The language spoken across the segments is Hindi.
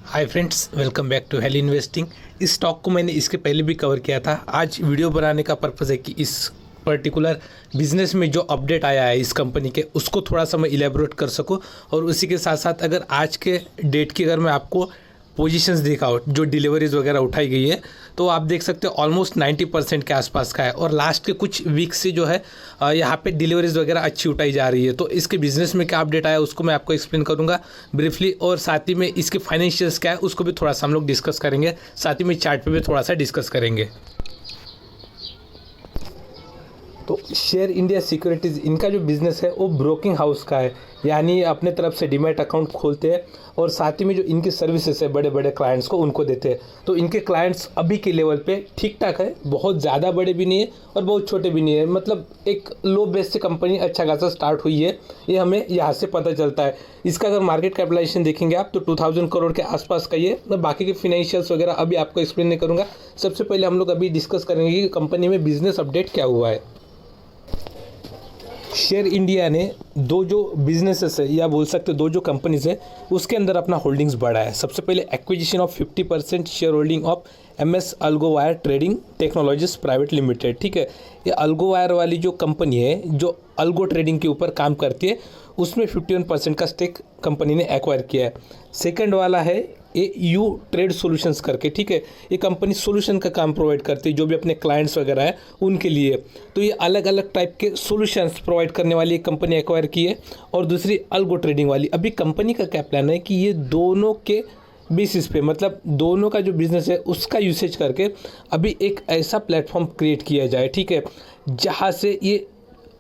Hi friends, welcome back to Heli investing. इस स्टॉक को मैंने इसके पहले भी कवर किया था। आज वीडियो बनाने का पर्पज़ है कि इस पर्टिकुलर बिजनेस में जो अपडेट आया है इस कंपनी के, उसको थोड़ा सा मैं इलेबोरेट कर सकूं। और उसी के साथ साथ अगर आज के डेट की अगर मैं आपको पोजीशंस दिखाऊं जो डिलीवरीज वगैरह उठाई गई है, तो आप देख सकते हो ऑलमोस्ट 90% के आसपास का है। और लास्ट के कुछ वीक्स से जो है यहाँ पे डिलीवरीज वगैरह अच्छी उठाई जा रही है। तो इसके बिजनेस में क्या अपडेट आया उसको मैं आपको एक्सप्लेन करूँगा ब्रीफली, और साथ ही में इसके फाइनेंशियल्स क्या है उसको भी थोड़ा सा हम लोग डिस्कस करेंगे। साथ ही में चार्ट पे भी थोड़ा सा डिस्कस करेंगे। तो शेयर इंडिया सिक्योरिटीज़, इनका जो बिज़नेस है वो ब्रोकिंग हाउस का है, यानी अपने तरफ से डीमैट अकाउंट खोलते हैं और साथ ही में जो इनकी सर्विसेज है बड़े बड़े क्लाइंट्स को उनको देते हैं। तो इनके क्लाइंट्स अभी के लेवल पे ठीक ठाक है, बहुत ज़्यादा बड़े भी नहीं है और बहुत छोटे भी नहीं है। मतलब एक लो बेस से कंपनी अच्छा खासा स्टार्ट हुई है, ये हमें यहाँ से पता चलता है। इसका अगर मार्केट कैपिटलाइजेशन देखेंगे आप तो 2000 करोड़ के आसपास का ये। मैं बाकी के फिनेंशियल्स वगैरह अभी आपको एक्सप्लेन नहीं करूँगा। सबसे पहले हम लोग अभी डिस्कस करेंगे कि कंपनी में बिजनेस अपडेट क्या हुआ है। शेयर इंडिया ने दो जो बिजनेसेस है, या बोल सकते दो जो कंपनीज है, उसके अंदर अपना होल्डिंग्स बढ़ा है। सबसे पहले acquisition of 50% share holding of MS Algowire trading technologies private limited. ठीक है, ये अल्गोवायर वाली जो कंपनी है जो अल्गो ट्रेडिंग के ऊपर काम करती है, उसमें 51% का स्टेक कंपनी ने एक्वायर किया है। सेकंड वाला है AU ट्रेड सॉल्यूशंस करके। ठीक है, ये कंपनी सॉल्यूशन का काम प्रोवाइड करती है जो भी अपने क्लाइंट्स वगैरह है उनके लिए। तो ये अलग अलग टाइप के सॉल्यूशंस प्रोवाइड करने वाली एक कंपनी एक्वायर की है, और दूसरी अल्गो ट्रेडिंग वाली। अभी कंपनी का क्या प्लान है कि ये दोनों के बेसिस पे, मतलब दोनों का जो बिजनेस है उसका यूसेज करके अभी एक ऐसा प्लेटफॉर्म क्रिएट किया जाए, ठीक है, जहाँ से ये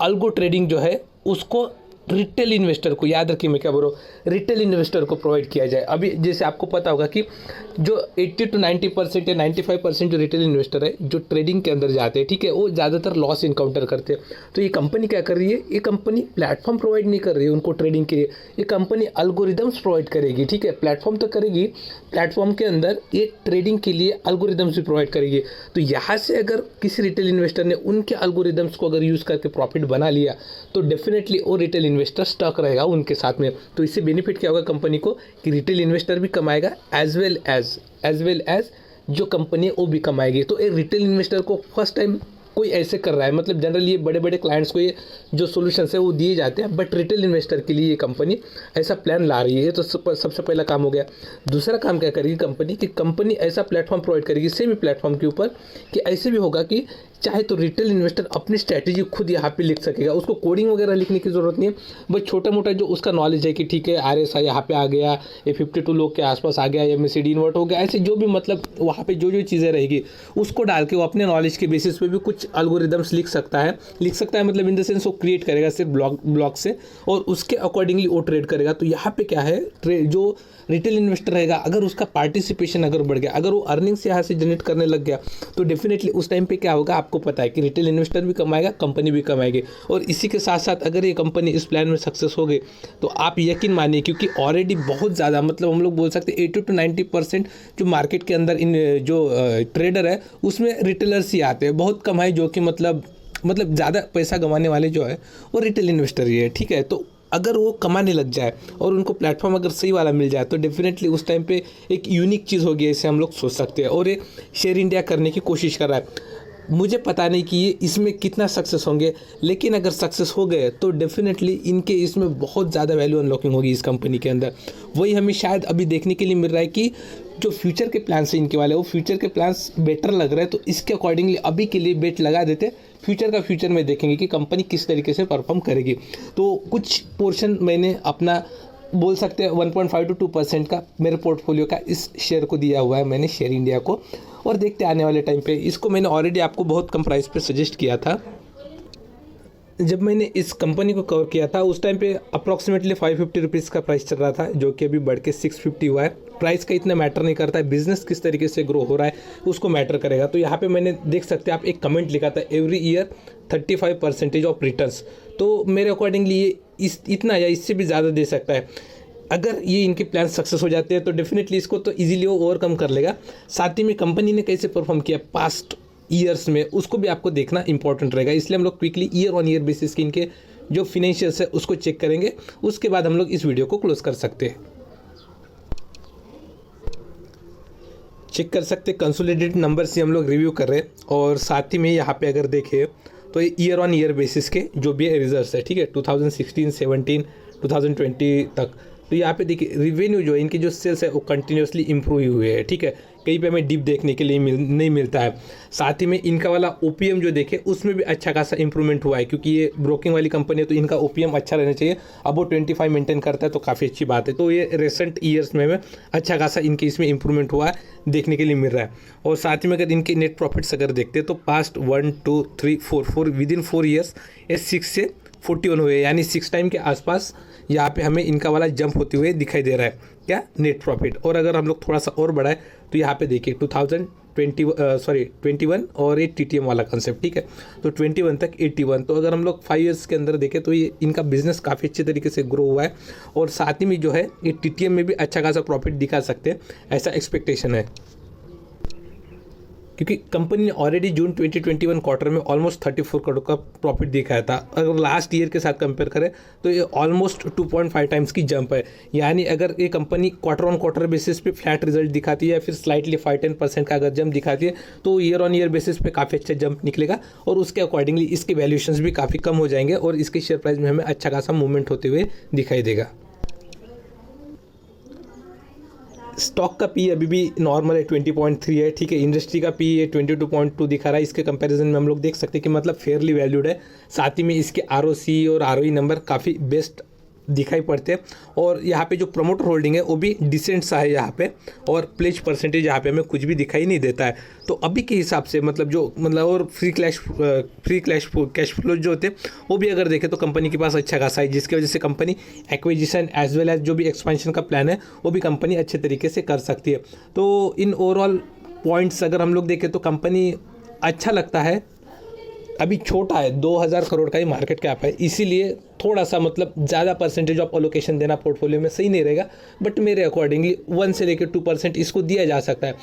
अल्गो ट्रेडिंग जो है उसको रिटेल इन्वेस्टर को, याद रखिए मैं क्या बोल रहा हूँ, रिटेल इन्वेस्टर को प्रोवाइड किया जाए। अभी जैसे आपको पता होगा कि जो 80 to 90% या 95% जो रिटेल इन्वेस्टर है जो ट्रेडिंग के अंदर जाते हैं, ठीक है, वो ज़्यादातर लॉस इनकाउंटर करते हैं। तो ये कंपनी क्या कर रही है, ये कंपनी प्लेटफॉर्म प्रोवाइड नहीं कर रही है उनको ट्रेडिंग के लिए, ये कंपनी अल्गोरिदम्स प्रोवाइड करेगी। ठीक है, प्लेटफॉर्म तो करेगी, प्लेटफॉर्म के अंदर ये ट्रेडिंग के लिए अल्गोरिदम्स भी प्रोवाइड करेगी। तो यहाँ से अगर किसी रिटेल इन्वेस्टर ने उनके अल्गोरिदम्स को अगर यूज़ करके प्रॉफिट बना लिया तो डेफिनेटली वो रिटेल इन्वेस्टर स्टक रहेगा उनके साथ में। तो इससे बेनिफिट क्या होगा कंपनी को कि रिटेल इन्वेस्टर भी कमाएगा एज वेल एज जो कंपनी है वो भी कमाएगी। तो एक रिटेल इन्वेस्टर को फर्स्ट टाइम कोई ऐसे कर रहा है, मतलब जनरली ये बड़े बड़े क्लाइंट्स को ये जो सॉल्यूशंस है वो दिए जाते हैं, बट रिटेल इन्वेस्टर के लिए ये कंपनी ऐसा प्लान ला रही है। तो सबसे पहला काम हो गया। दूसरा काम क्या करेगी कंपनी कि कंपनी ऐसा प्लेटफॉर्म प्रोवाइड करेगी सेम प्लेटफॉर्म के ऊपर कि ऐसे भी होगा कि चाहे तो रिटेल इन्वेस्टर अपनी स्ट्रैटेजी खुद यहाँ पे लिख सकेगा, उसको कोडिंग वगैरह लिखने की ज़रूरत नहीं है। बस छोटा मोटा जो उसका नॉलेज है कि ठीक है RSI यहाँ पे आ गया, ये 52 लोग के आसपास आ गया, MACD इन्वर्ट हो गया, ऐसे जो भी मतलब वहाँ पे जो जो चीज़ें रहेगी उसको डाल के वो अपने नॉलेज के बेसिस पे भी कुछ अल्गोरिदम्स लिख सकता है मतलब इन द सेंस वो क्रिएट करेगा सिर्फ ब्लॉक से, और उसके अकॉर्डिंगली वो ट्रेड करेगा। तो यहाँ पे क्या है, जो रिटेल इन्वेस्टर रहेगा अगर उसका पार्टिसिपेशन अगर बढ़ गया, अगर वो अर्निंग्स यहाँ से जनरेट करने लग गया, तो डेफिनेटली उस टाइम पे क्या होगा आपको पता है कि रिटेल इन्वेस्टर भी कमाएगा, कंपनी भी कमाएगी। और इसी के साथ साथ अगर ये कंपनी इस प्लान में सक्सेस हो गई तो आप यकीन मानिए, क्योंकि ऑलरेडी बहुत ज़्यादा, मतलब हम लोग बोल सकते हैं 80 to 90% जो मार्केट के अंदर इन जो ट्रेडर है उसमें रिटेलर्स ही आते हैं। बहुत कम है जो कि मतलब ज़्यादा पैसा कमाने वाले जो है वो रिटेल इन्वेस्टर ही है। ठीक है, तो अगर वो कमाने लग जाए और उनको प्लेटफॉर्म अगर सही वाला मिल जाए तो डेफिनेटली उस टाइम पे एक यूनिक चीज़ होगी, ऐसे हम लोग सोच सकते हैं। और ये शेयर इंडिया करने की कोशिश कर रहा है। मुझे पता नहीं कि ये इसमें कितना सक्सेस होंगे, लेकिन अगर सक्सेस हो गए तो डेफिनेटली इनके इसमें बहुत ज़्यादा वैल्यू अनलॉकिंग होगी इस कंपनी के अंदर। वही हमें शायद अभी देखने के लिए मिल रहा है कि जो फ्यूचर के प्लान्स हैं इनके वाले, वो फ्यूचर के प्लान्स बेटर लग रहे हैं। तो इसके अकॉर्डिंगली अभी के लिए बेट लगा देते, फ्यूचर में देखेंगे कि कंपनी किस तरीके से परफॉर्म करेगी। तो कुछ पोर्शन मैंने अपना बोल सकते हैं 1.5 to 2% का मेरे पोर्टफोलियो का इस शेयर को दिया हुआ है मैंने, शेयर इंडिया को। और देखते आने वाले टाइम पे, इसको मैंने ऑलरेडी आपको बहुत कम प्राइस पे सजेस्ट किया था। जब मैंने इस कंपनी को कवर किया था उस टाइम पे अप्रॉक्सीमेटली 550 रुपीज़ का प्राइस चल रहा था, जो कि अभी बढ़ के 650 हुआ है। प्राइस का इतना मैटर नहीं करता है, बिजनेस किस तरीके से ग्रो हो रहा है उसको मैटर करेगा। तो यहाँ पे मैंने देख सकते हैं आप एक कमेंट लिखा था, एवरी ईयर 35% ऑफ रिटर्न्स। तो मेरे अकॉर्डिंगली ये इतना या इससे भी ज़्यादा दे सकता है। अगर ये इनके प्लान सक्सेस हो जाते हैं तो डेफिनेटली इसको तो इजीली वो ओवरकम कर लेगा। साथ ही में कंपनी ने कैसे परफॉर्म किया पास्ट ईयर्स में उसको भी आपको देखना इंपॉर्टेंट रहेगा। इसलिए हम लोग quickly year on year basis के इनके जो फिनेंशियल्स है उसको चेक करेंगे, उसके बाद हम लोग इस वीडियो को क्लोज कर सकते हैं। चेक कर सकते हैं, कंसोलिडेटेड नंबर्स ही हम लोग रिव्यू कर रहे हैं और साथ ही में यहाँ पे अगर देखें तो ये ईयर ऑन ईयर बेसिस के जो भी रिजल्ट्स है, ठीक है, 2016, 17, 2020 तक। तो यहाँ पे देखिए रिवेन्यू जो है, इनकी जो सेल्स है वो कंटिन्यूसली इंप्रूव हुए हैं, ठीक है, कहीं पे हमें डिप देखने के लिए नहीं मिलता है। साथ ही में इनका वाला ओपीएम जो देखे उसमें भी अच्छा खासा इंप्रूवमेंट हुआ है, क्योंकि ये ब्रोकिंग वाली कंपनी है तो इनका ओपीएम अच्छा रहना चाहिए। अब वो 25 मेंटेन करता है तो काफ़ी अच्छी बात है। तो ये रिसेंट ईयर्स में अच्छा खासा इनके इसमें इंप्रूवमेंट हुआ है देखने के लिए मिल रहा है। और साथ ही में अगर इनके नेट प्रॉफिट्स अगर देखते हैं तो पास्ट 1 2 3 4 विद इन 4 ईयर्स ये 6 से 41 हुए, यानी 6 टाइम के आसपास यहाँ पे हमें इनका वाला जंप होते हुए दिखाई दे रहा है, क्या, नेट प्रॉफिट। और अगर हम लोग थोड़ा सा और बढ़ाए तो यहाँ पे देखिए 21 और ये टीटीएम वाला कंसेप्ट, ठीक है, तो 21 तक 81। तो अगर हम लोग 5 ईयर्स के अंदर देखें तो ये इनका बिजनेस काफ़ी अच्छे तरीके से ग्रो हुआ है। और साथ ही में जो है ये टीटीएम में भी अच्छा खासा प्रॉफिट दिखा सकते हैं, ऐसा एक्सपेक्टेशन है, क्योंकि कंपनी ने ऑलरेडी जून 2021 क्वार्टर में ऑलमोस्ट 34 करोड़ का प्रॉफिट दिखाया था। अगर लास्ट ईयर के साथ कंपेयर करें तो ये ऑलमोस्ट 2.5 टाइम्स की जंप है। यानी अगर ये company quarter on quarter basis पे फ्लैट रिजल्ट दिखाती है या फिर स्लाइटली 5-10% का अगर जंप दिखाती है तो ईयर ऑन ईयर बेसिस पे काफ़ी अच्छा जंप निकलेगा और उसके अकॉर्डिंगली इसके वैल्यूएशंस भी काफ़ी कम हो जाएंगे और इसके शेयर प्राइस में हमें अच्छा खासा मूवमेंट होते हुए दिखाई देगा। स्टॉक का पी अभी भी नॉर्मल है, 20.3 है, ठीक है। इंडस्ट्री का पी 22.2 दिखा रहा है। इसके कंपैरिजन में हम लोग देख सकते हैं कि मतलब फेयरली वैल्यूड है। साथ ही में इसके आरओसी और आरओई नंबर काफ़ी बेस्ट दिखाई पड़ते हैं। और यहाँ पे जो प्रमोटर होल्डिंग है वो भी डिसेंट सा है यहाँ पे, और प्लेज परसेंटेज यहाँ पे हमें कुछ भी दिखाई नहीं देता है। तो अभी के हिसाब से और फ्री कैश फ्लो जो होते हैं वो भी अगर देखें तो कंपनी के पास अच्छा खासा है, जिसकी वजह से company acquisition as well as जो भी एक्सपेंशन का प्लान है वो भी कंपनी अच्छे तरीके से कर सकती है। तो इन ओवरऑल पॉइंट्स अगर हम लोग देखें तो कंपनी अच्छा लगता है। अभी छोटा है, 2000 करोड़ का ही मार्केट कैप है, इसीलिए थोड़ा सा ज़्यादा परसेंटेज ऑफ अलोकेशन देना पोर्टफोलियो में सही नहीं रहेगा। बट मेरे अकॉर्डिंगली 1 से लेकर 2% इसको दिया जा सकता है।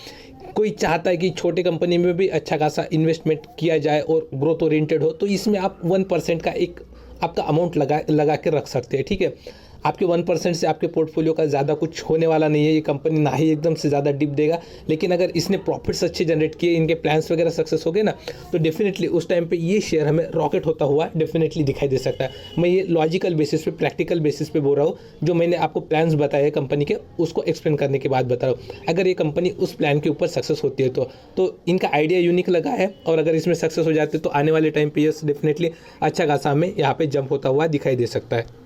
कोई चाहता है कि छोटे कंपनी में भी अच्छा खासा इन्वेस्टमेंट किया जाए और ग्रोथ ओरिएंटेड हो, तो इसमें आप 1% का एक आपका अमाउंट लगा के रख सकते हैं, ठीक है। आपके 1% से आपके पोर्टफोलियो का ज़्यादा कुछ होने वाला नहीं है। ये कंपनी ना ही एकदम से ज़्यादा डिप देगा, लेकिन अगर इसने प्रॉफिट्स अच्छे जनरेट किए, इनके प्लान्स वगैरह सक्सेस हो गए ना, तो डेफिनेटली उस टाइम पे ये शेयर हमें रॉकेट होता हुआ डेफिनेटली दिखाई दे सकता है। मैं ये लॉजिकल बेसिस पे, प्रैक्टिकल बेसिस पे बोल रहा हूँ। जो मैंने आपको प्लान्स बताए कंपनी के, उसको एक्सप्लेन करने के बाद बता रहा हूँ। अगर ये कंपनी उस प्लान के ऊपर सक्सेस होती है तो इनका आइडिया यूनिक लगा है, और अगर इसमें सक्सेस हो जाते तो आने वाले टाइम पे ये डेफिनेटली अच्छा खासा हमें यहाँ पे जंप होता हुआ दिखाई दे सकता है।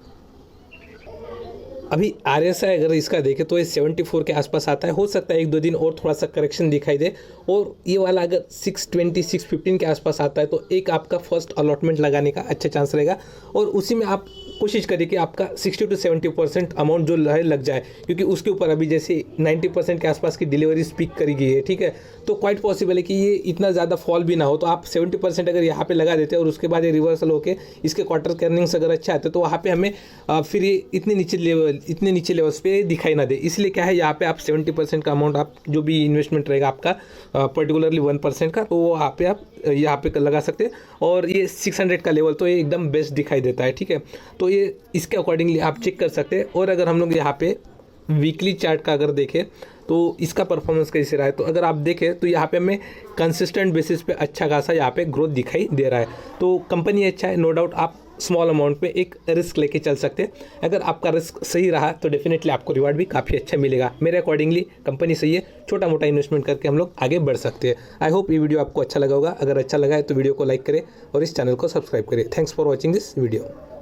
अभी RSI अगर इसका देखें तो ये 74 के आसपास आता है। हो सकता है 1-2 दिन और थोड़ा सा करेक्शन दिखाई दे, और ये वाला अगर 620 615 के आसपास आता है तो एक आपका फर्स्ट अलॉटमेंट लगाने का अच्छा चांस रहेगा। और उसी में आप कोशिश करिए कि आपका 60 to 70% अमाउंट जो है लग जाए, क्योंकि उसके ऊपर अभी जैसे 90% के आसपास की डिलीवरी स्पीक करी गई है, ठीक है। तो क्वाइट पॉसिबल है कि ये इतना ज़्यादा फॉल भी ना हो। तो आप 70% अगर यहाँ पे लगा देते हैं और उसके बाद ये रिवर्सल होकर इसके क्वार्टर के अर्निंग्स अगर अच्छा आते तो वहाँ पे हमें फिर ये इतने नीचे लेवल्स पे दिखाई ना दे। इसलिए क्या है, यहाँ पे आप 70% का अमाउंट, आप जो भी इन्वेस्टमेंट रहेगा आपका पर्टिकुलरली 1% का, तो वो आप यहाँ पे लगा सकते हैं। और ये 600 का लेवल तो ये एकदम बेस्ट दिखाई देता है, ठीक है। तो ये इसके अकॉर्डिंगली आप चेक कर सकते हैं। और अगर हम लोग यहाँ पे वीकली चार्ट का अगर देखें तो इसका परफॉर्मेंस कैसे रहा है, तो अगर आप देखें तो यहाँ पे हमें कंसिस्टेंट बेसिस पे अच्छा खासा यहाँ पे ग्रोथ दिखाई दे रहा है। तो कंपनी अच्छा है, नो डाउट। आप स्मॉल अमाउंट पे एक रिस्क लेके चल सकते हैं। अगर आपका रिस्क सही रहा तो डेफिनेटली आपको रिवार्ड भी काफ़ी अच्छा मिलेगा। मेरे अकॉर्डिंगली कंपनी सही है, छोटा मोटा इन्वेस्टमेंट करके हम लोग आगे बढ़ सकते हैं। आई होप ये वीडियो आपको अच्छा लगा होगा। अगर अच्छा लगा है तो वीडियो को लाइक करें और इस चैनल को सब्सक्राइब करें। Thanks for watching this video.